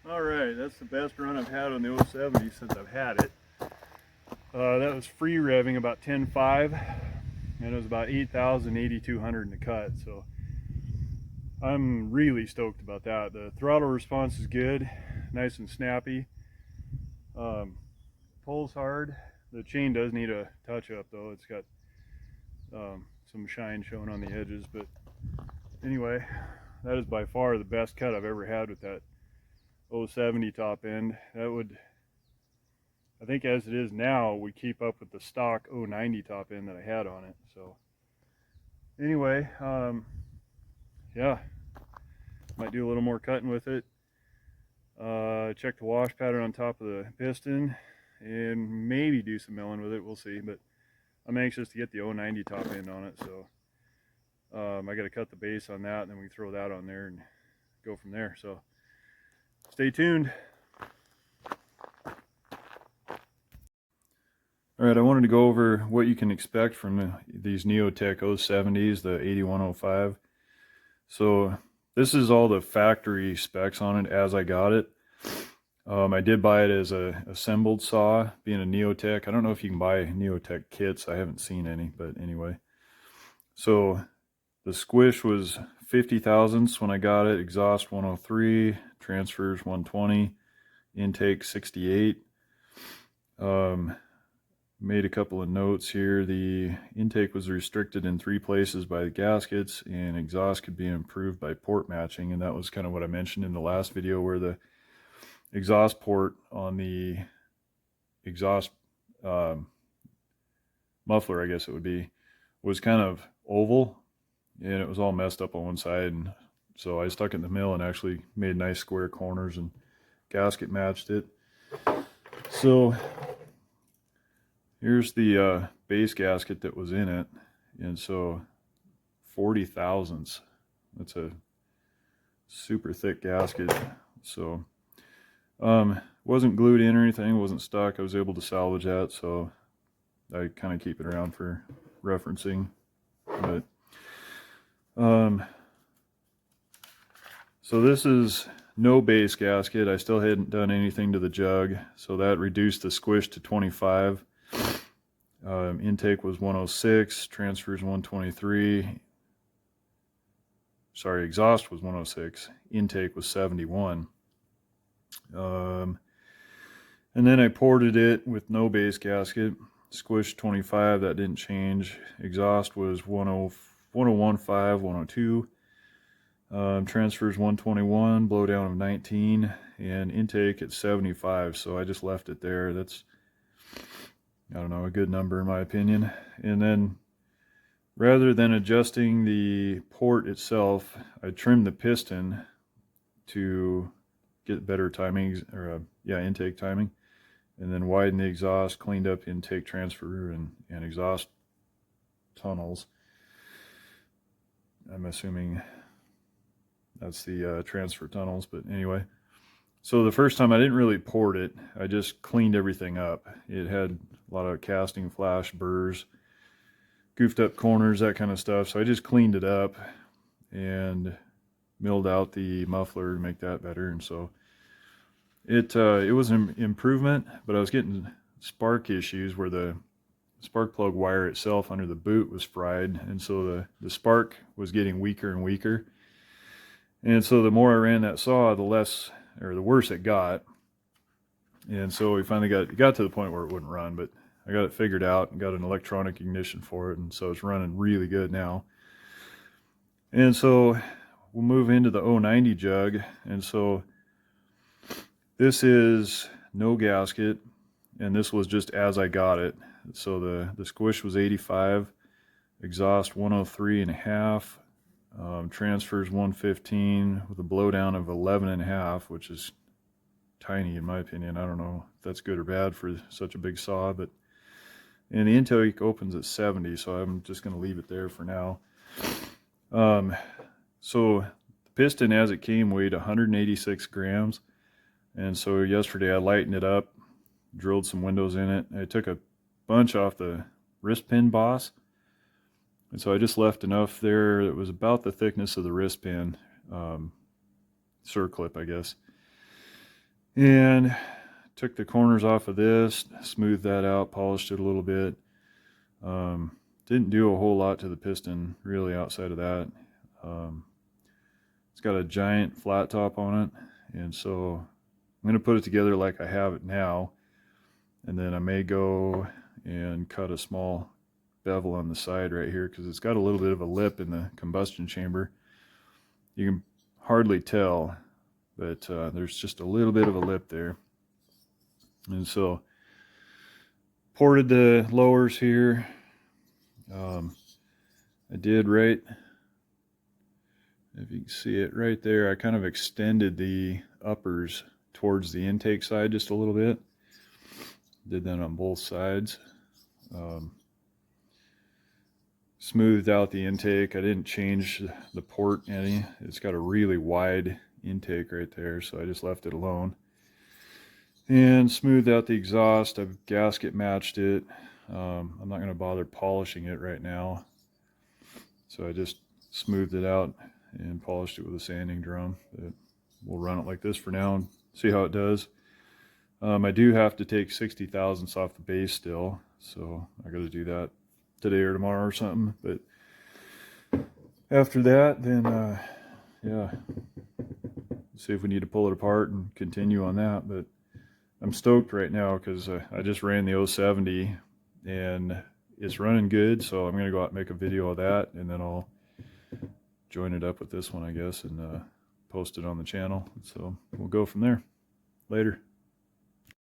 Alright, that's the best run I've had on the 070 since I've had it. That was free revving about 10.5, and it was about 8,000, 8,200 in the cut, so I'm really stoked about that. The throttle response is good, nice and snappy. Pulls hard. The chain does need a touch up though. It's got some shine showing on the edges, but anyway, that is by far the best cut I've ever had with that 070 top end. That would, I think as it is now, we keep up with the stock 090 top end that I had on it. So anyway, yeah, might do a little more cutting with it. Check the wash pattern on top of the piston and maybe do some milling with it, we'll see. But I'm anxious to get the 090 top end on it, so I got to cut the base on that, and then we throw that on there and go from there. So stay tuned. Alright, I wanted to go over what you can expect from these Neotec 070s, the 8105. So this is all the factory specs on it as I got it. I did buy it as a assembled saw, being a Neotec. I don't know if you can buy Neotec kits. I haven't seen any, but anyway. So the squish was 50 thousandths when I got it, exhaust 103, transfers 120, intake 68. Made a couple of notes here. The intake was restricted in 3 places by the gaskets, and exhaust could be improved by port matching, and that was kind of what I mentioned in the last video, where the exhaust port on the exhaust muffler, I guess it would be, was kind of oval, and it was all messed up on one side, and so I stuck it in the mill and actually made nice square corners and gasket matched it. So here's the base gasket that was in it, and so 40 thousandths. That's a super thick gasket. So wasn't glued in or anything, wasn't stuck. I was able to salvage that, so I kind of keep it around for referencing. But so this is no base gasket. I still hadn't done anything to the jug, so that reduced the squish to 25. Intake was 106, transfers 123. Sorry, exhaust was 106, intake was 71. And then I ported it with no base gasket, squish 25, that didn't change. Exhaust was 101.5, 102. Transfers 121, blowdown of 19, and intake at 75, so I just left it there. That's I don't know, a good number in my opinion. And then rather than adjusting the port itself, I trimmed the piston to get better timing, or intake timing, and then widened the exhaust, cleaned up intake transfer and exhaust tunnels. I'm assuming that's the transfer tunnels, but anyway. So the first time I didn't really port it, I just cleaned everything up. It had a lot of casting flash burrs, goofed up corners, that kind of stuff. So I just cleaned it up and milled out the muffler to make that better. And so it was an improvement, but I was getting spark issues where the spark plug wire itself under the boot was fried, and so the spark was getting weaker and weaker. And so the more I ran that saw, the less, or the worse it got. And so we finally got to the point where it wouldn't run, but I got it figured out and got an electronic ignition for it, and so it's running really good now. And so we'll move into the 090 jug. And so this is no gasket, and this was just as I got it. So the squish was 85, exhaust 103.5, transfers 115 with a blowdown of 11.5, which is tiny in my opinion. I don't know if that's good or bad for such a big saw, but and the intake opens at 70, so I'm just going to leave it there for now. So the piston as it came weighed 186 grams, and so yesterday I lightened it up, drilled some windows in it. I took a bunch off the wrist pin boss, and so I just left enough there that was about the thickness of the wrist pin circlip, I guess, and took the corners off of this, smoothed that out, polished it a little bit. Didn't do a whole lot to the piston really outside of that. It's got a giant flat top on it, and so I'm going to put it together like I have it now, and then I may go and cut a small bevel on the side right here because it's got a little bit of a lip in the combustion chamber. You can hardly tell, but there's just a little bit of a lip there. And so ported the lowers here. I did right, if you can see it right there, I kind of extended the uppers towards the intake side just a little bit. Did that on both sides. Smoothed out the intake. I didn't change the port any. It's got a really wide intake right there, so I just left it alone. And smoothed out the exhaust. I've gasket matched it. I'm not going to bother polishing it right now, so I just smoothed it out and polished it with a sanding drum. But we'll run it like this for now and see how it does. I do have to take 60 thousandths off the base still, so I got to do that today or tomorrow or something. But after that, then yeah, see if we need to pull it apart and continue on that. But I'm stoked right now because I just ran the 070 and it's running good, so I'm going to go out and make a video of that, and then I'll join it up with this one, I guess, and post it on the channel. So we'll go from there. Later.